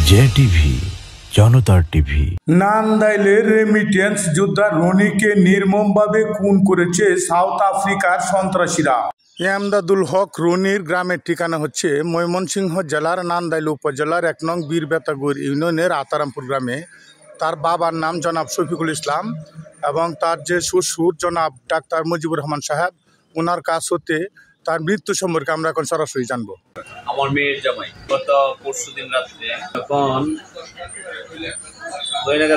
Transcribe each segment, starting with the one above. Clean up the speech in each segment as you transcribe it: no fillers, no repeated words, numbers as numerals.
JTV জনতার TV. নান্দাইলের remittance যোদ্ধা রনিকে নির্মমভাবে খুন করেছে সাউথ আফ্রিকার সন্ত্রাসীরা। এমদাদুল হক রনির গ্রামের ঠিকানা হচ্ছে ময়মনসিংহ জেলার নান্দাইল উপজেলার ১ নং বীরবেতাগুড় ইউনিয়নের আতারামপুর গ্রামে। তার বাবার নাম জনাব শফিকুল ইসলাম এবং তার যে শ্বশুর জনাব ডাক্তার মুজিবুর রহমান সাহেব, ওনার কাছ হতে তার মৃত্যু সম্পর্কে আমরা এখন সরাসরি জানবো। আমার মেয়ের জামাই গত পরশুদিন রাত্রে তখন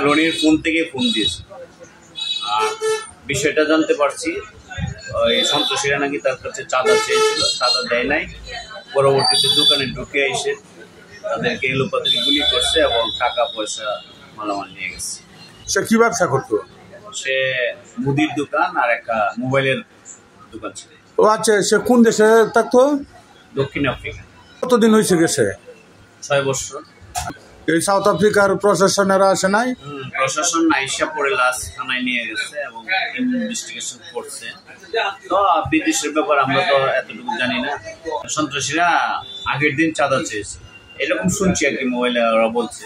রনির ফোন থেকে ফোন দিয়েছে, আর বিষয়টা জানতে পারছি ওই সন্ত্রাসীরা নাকি তার কাছে চাঁদা চেয়েছিল, চাঁদা দেয় নাই। পরবর্তীতে দোকানে ঢুকে এসে তাদেরকে এলোপাতারি গুলি করছে এবং টাকা পয়সা মালামাল নিয়ে গেছে। সে কি ব্যবসা করতো? সে মুদির দোকান আর একটা মোবাইলের দোকান ছিল। ও আচ্ছা, সে কোন দেশে থাকতো? দক্ষিণ আফ্রিকা। কতদিন হয়েছে গেছে? 6 বছর। এই সাউথ আফ্রিকার প্রশাসনেরা আসে নাই? প্রশাসন আইসা পরে লাশ থানায় নিয়ে গেছে এবং ইনভেস্টিগেশন করছে। তো বিদেশের ব্যাপার আমরা তো এতটুকু জানি না। সন্ত্রাসীরা আগের দিন চাঁদা চেয়েছে এরকম শুনছি আর কি, মোবাইলে ওরা বলছে।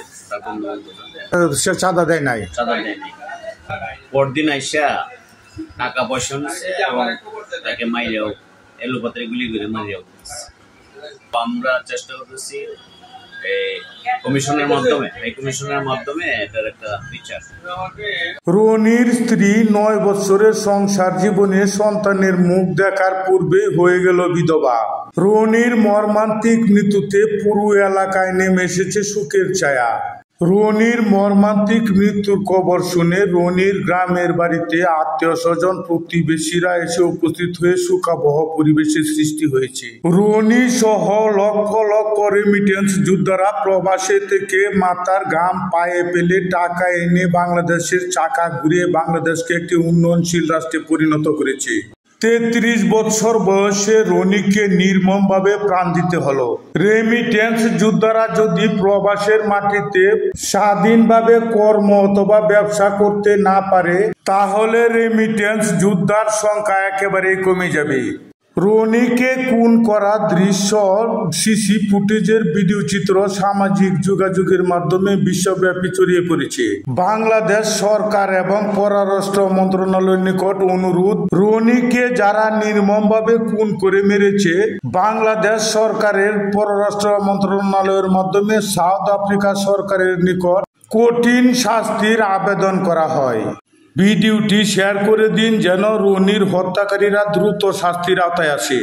সে চাঁদা দেয় নাই? চাঁদা দেয়নি। পরদিন আইসা টাকা পয়সা নিচ্ছে এবং তাকে মাইরেও এলোপাতারি গুলি করে মারিয়াও দিচ্ছে। আমরা চেষ্টা করতেছি কমিশনের মাধ্যমে এটার একটা বিচার। রনির স্ত্রী 9 বছরের সংসার জীবনে সন্তানের মুখ দেখার পূর্বে হয়ে গেল বিধবা। রনির মর্মান্তিক মৃত্যুতে পুরো এলাকায় নেমে এসেছে শোকের ছায়া। রনির মর্মান্তিক মৃত্যুর খবর শুনে রনির গ্রামের বাড়িতে আত্মীয় স্বজন প্রতিবেশীরা এসে উপস্থিত হয়ে শোকাবহ পরিবেশের সৃষ্টি হয়েছে। রনি সহ লক্ষ লক্ষ রেমিটেন্স যোদ্ধারা প্রবাসে থেকে মাথার ঘাম পায়ে ফেলে টাকা এনে বাংলাদেশের চাকা ঘুরিয়ে বাংলাদেশকে একটি উন্নয়নশীল রাষ্ট্রে পরিণত করেছে। 33 বছর বয়সে রনিকে নির্মমভাবে প্রাণ দিতে হলো। রেমিটেন্স যোদ্ধারা যদি প্রবাসের মাটিতে স্বাধীনভাবে কর্ম অথবা ব্যবসা করতে না পারে, তাহলে রেমিটেন্স যোদ্ধার সংখ্যা একেবারেই কমে যাবে। রনিকে খুন করা দৃশ্য সিসি ফুটেজের ভিডিও চিত্র সামাজিক যোগাযোগের মাধ্যমে বিশ্বব্যাপী ছড়িয়ে পড়েছে। বাংলাদেশ সরকার এবং পররাষ্ট্র মন্ত্রণালয়ের নিকট অনুরোধ, রনিকে যারা নির্মমভাবে খুন করে মেরেছে, বাংলাদেশ সরকারের পররাষ্ট্র মন্ত্রণালয়ের মাধ্যমে সাউথ আফ্রিকা সরকারের নিকট কঠিন শাস্তির আবেদন করা হয়। ভিডিওটি শেয়ার করে দিন যেন রনির হত্যাকারীরা দ্রুত শাস্তির আওতায় আসে।